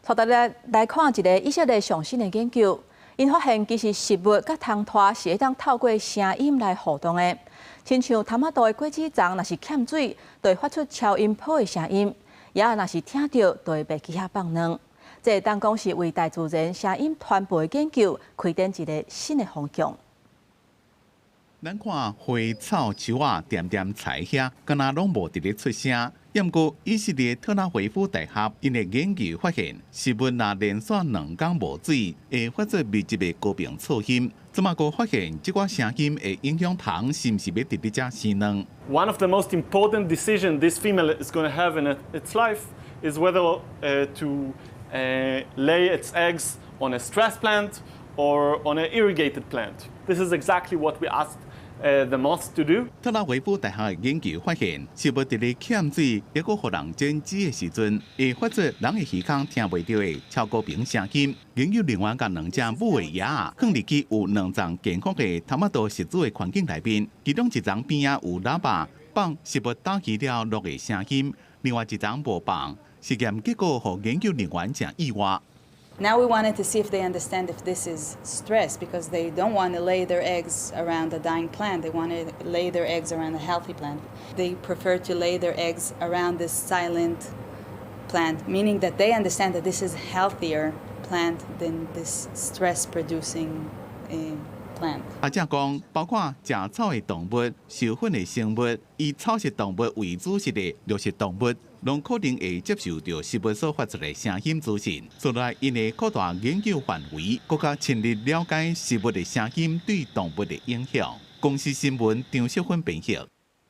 带大家来看一个以色列上新的研究，因发现其实食物甲汤拖是会当透过声音来互动的，亲像头仔肚的果子丛，若是欠水，就会发出超音波的声音；也若是听到，就会被其他放卵。这当讲是为大自然声音传播的研究开展一个新的方向。咱看花草树啊，点点菜遐，敢若拢无伫咧出声。不过，以色列特拉维夫大学因的研究发现，食物若连续2天无水，会发出密集的高频噪音。怎么个发现这个声音会影响虫是毋是要伫咧遮生卵 ？One of the most important decisions this female is going to have in its life is whether to lay its eggs on a stress plant or on an irrigated plant. This is exactly what we asked the moths to do. 特拉维夫大学的研究发现，食物伫咧欠水，抑个互人煎煮的时阵，会发出人的耳孔听袂到的超高频声音。研究人员甲2只母的鸭放入去有2丛健康的头仔肚食煮的环境内面，其中1丛边仔有喇叭放食物打击了录的声音，另外1丛无放。实验结果互研究人员真意外。Now we wanted to see if they understand if this is stress, because they don't want to lay their eggs around a dying plant. They want to lay their eggs around a healthy plant. They prefer to lay their eggs around this silent plant, meaning that they understand that this is a healthier plant than this stress-producing plant. 也正讲，包括食草的动物、授粉的生物、以草食动物为主食的肉食动物，拢可能会接受到食物所发出的声音资讯。所以，因会扩大研究范围，更加深入了解食物的声音对动物的影响。公司新闻张淑芬编译。